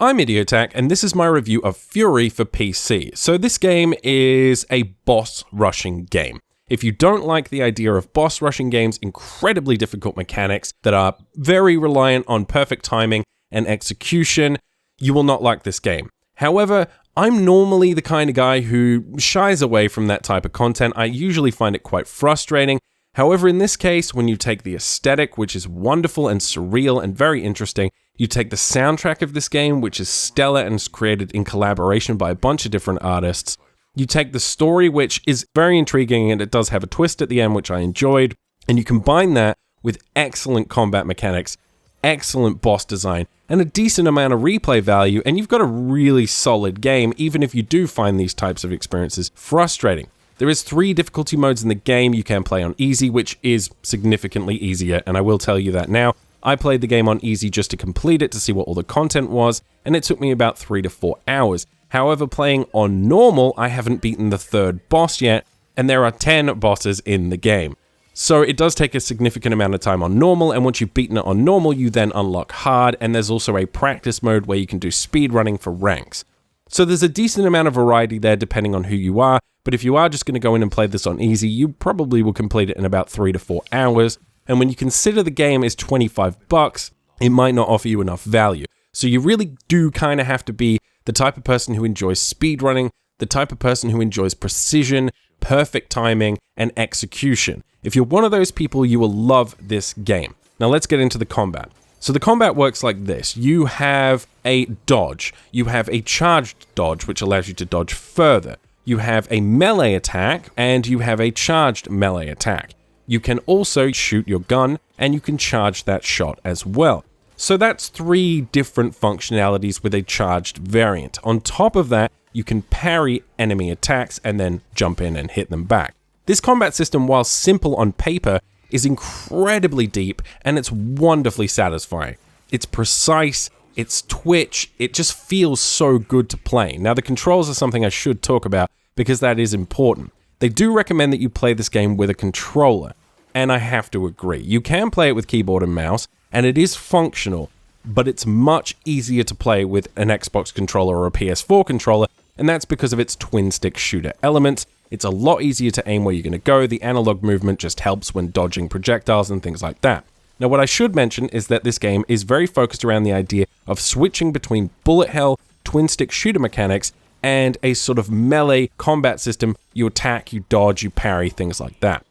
I'm Idiotech, and this is my review of Furi for PC. So this game is a boss rushing game. If you don't like the idea of boss rushing games, incredibly difficult mechanics that are very reliant on perfect timing and execution, you will not like this game. However, I'm normally the kind of guy who shies away from that type of content. I usually find it quite frustrating. However, in this case, when you take the aesthetic, which is wonderful and surreal and very interesting, you take the soundtrack of this game, which is stellar and is created in collaboration by a bunch of different artists. You take the story, which is very intriguing and it does have a twist at the end, which I enjoyed. And you combine that with excellent combat mechanics, excellent boss design, and a decent amount of replay value. And you've got a really solid game, even if you do find these types of experiences frustrating. There is 3 difficulty modes in the game. You can play on easy, which is significantly easier, and I will tell you that now. I played the game on easy just to complete it to see what all the content was, and it took me about 3 to 4 hours. However, playing on normal, I haven't beaten the 3rd boss yet, and there are 10 bosses in the game. So it does take a significant amount of time on normal, and once you've beaten it on normal, you then unlock hard, and there's also a practice mode where you can do speed running for ranks. So there's a decent amount of variety there depending on who you are, but if you are just going to go in and play this on easy, you probably will complete it in about 3 to 4 hours. And when you consider the game is $25, it might not offer you enough value. So you really do kind of have to be the type of person who enjoys speedrunning, the type of person who enjoys precision, perfect timing, and execution. If you're one of those people, you will love this game. Now let's get into the combat. So the combat works like this. You have a dodge. You have a charged dodge, which allows you to dodge further. You have a melee attack, and you have a charged melee attack. You can also shoot your gun, and you can charge that shot as well. So that's 3 different functionalities with a charged variant. On top of that, you can parry enemy attacks and then jump in and hit them back. This combat system, while simple on paper, is incredibly deep and it's wonderfully satisfying. It's precise, it's twitch, it just feels so good to play. Now the controls are something I should talk about because that is important. They do recommend that you play this game with a controller, and I have to agree. You can play it with keyboard and mouse, and it is functional, but it's much easier to play with an Xbox controller or a PS4 controller, and that's because of its twin-stick shooter elements. It's a lot easier to aim where you're going to go. The analog movement just helps when dodging projectiles and things like that. Now, what I should mention is that this game is very focused around the idea of switching between bullet hell, twin-stick shooter mechanics, and a sort of melee combat system. You attack, you dodge, you parry, things like that.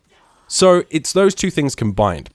So it's those 2 things combined.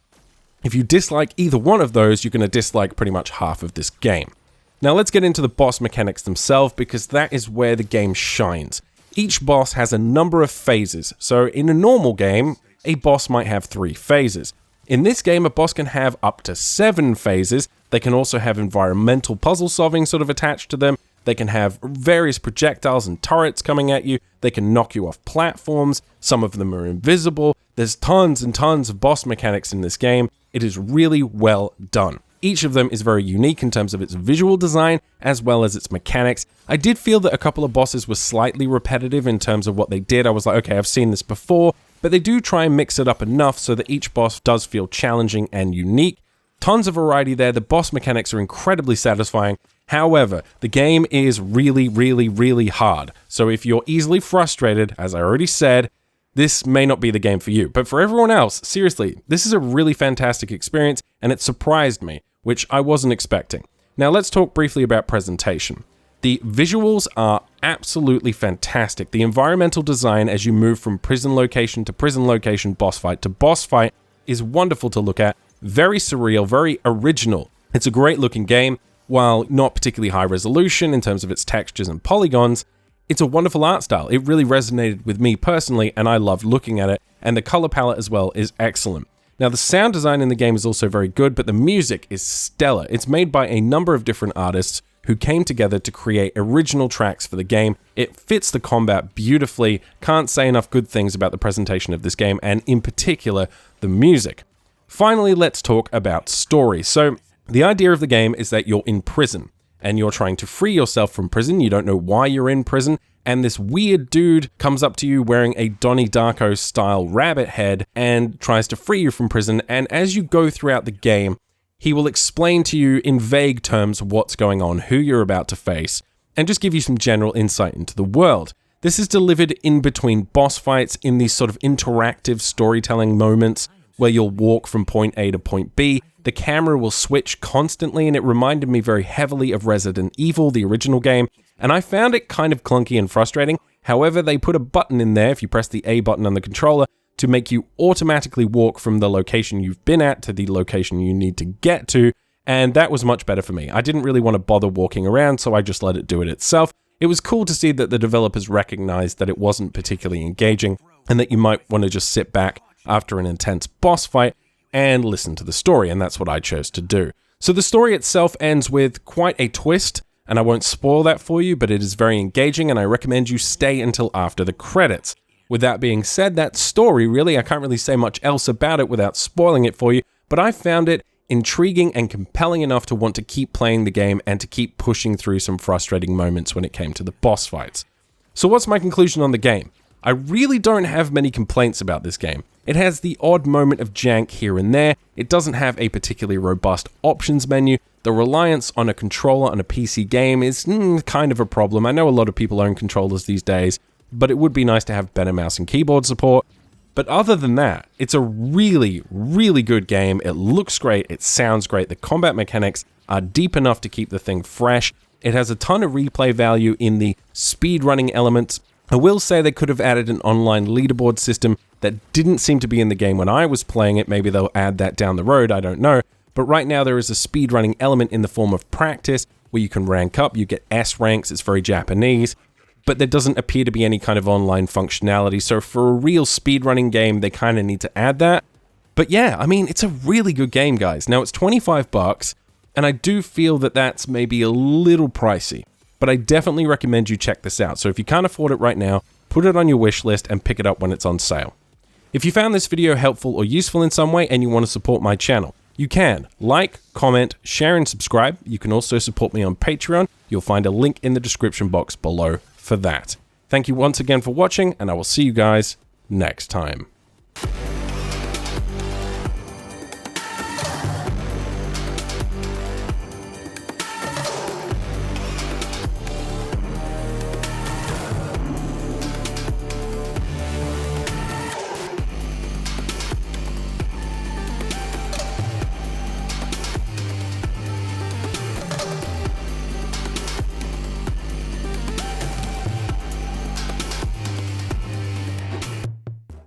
If you dislike either one of those, you're going to dislike pretty much half of this game. Now let's get into the boss mechanics themselves, because that is where the game shines. Each boss has a number of phases. So in a normal game, a boss might have 3 phases. In this game, a boss can have up to 7 phases. They can also have environmental puzzle solving sort of attached to them. They can have various projectiles and turrets coming at you. They can knock you off platforms. Some of them are invisible. There's tons and tons of boss mechanics in this game. It is really well done. Each of them is very unique in terms of its visual design as well as its mechanics. I did feel that a couple of bosses were slightly repetitive in terms of what they did. I was like, okay, I've seen this before, but they do try and mix it up enough so that each boss does feel challenging and unique. Tons of variety there. The boss mechanics are incredibly satisfying. However, the game is really, really, really hard. So if you're easily frustrated, as I already said, this may not be the game for you. But for everyone else, seriously, this is a really fantastic experience, and it surprised me, which I wasn't expecting. Now let's talk briefly about presentation. The visuals are absolutely fantastic. The environmental design as you move from prison location to prison location, boss fight to boss fight, is wonderful to look at. Very surreal, very original. It's a great looking game. While not particularly high resolution in terms of its textures and polygons, it's a wonderful art style. It really resonated with me personally, and I loved looking at it, and the color palette as well is excellent. Now, the sound design in the game is also very good, but the music is stellar. It's made by a number of different artists who came together to create original tracks for the game. It fits the combat beautifully. Can't say enough good things about the presentation of this game, and in particular, the music. Finally, let's talk about story. So, the idea of the game is that you're in prison, and you're trying to free yourself from prison. You don't know why you're in prison, and this weird dude comes up to you wearing a Donnie Darko style rabbit head and tries to free you from prison. And as you go throughout the game, he will explain to you in vague terms what's going on, who you're about to face, and just give you some general insight into the world. This is delivered in between boss fights in these sort of interactive storytelling moments where you'll walk from point A to point B. The camera will switch constantly, and it reminded me very heavily of Resident Evil, the original game, and I found it kind of clunky and frustrating. However, they put a button in there, if you press the A button on the controller, to make you automatically walk from the location you've been at to the location you need to get to, and that was much better for me. I didn't really want to bother walking around, so I just let it do it itself. It was cool to see that the developers recognized that it wasn't particularly engaging and that you might want to just sit back after an intense boss fight and listen to the story, and that's what I chose to do. So the story itself ends with quite a twist, and I won't spoil that for you, but it is very engaging, and I recommend you stay until after the credits. With that being said, that story, really, I can't really say much else about it without spoiling it for you, but I found it intriguing and compelling enough to want to keep playing the game and to keep pushing through some frustrating moments when it came to the boss fights. So what's my conclusion on the game? I really don't have many complaints about this game. It has the odd moment of jank here and there. It doesn't have a particularly robust options menu. The reliance on a controller on a PC game is kind of a problem. I know a lot of people own controllers these days, but it would be nice to have better mouse and keyboard support. But other than that, it's a really, really good game. It looks great, it sounds great, the combat mechanics are deep enough to keep the thing fresh. It has a ton of replay value in the speedrunning elements. I will say they could have added an online leaderboard system that didn't seem to be in the game when I was playing it. Maybe they'll add that down the road, I don't know. But right now there is a speedrunning element in the form of practice where you can rank up, you get S ranks, it's very Japanese. But there doesn't appear to be any kind of online functionality, so for a real speedrunning game, they kind of need to add that. But yeah, I mean, it's a really good game, guys. Now, it's $25, and I do feel that that's maybe a little pricey, but I definitely recommend you check this out. So if you can't afford it right now, put it on your wish list and pick it up when it's on sale. If you found this video helpful or useful in some way and you want to support my channel, you can like, comment, share, and subscribe. You can also support me on Patreon. You'll find a link in the description box below for that. Thank you once again for watching, and I will see you guys next time.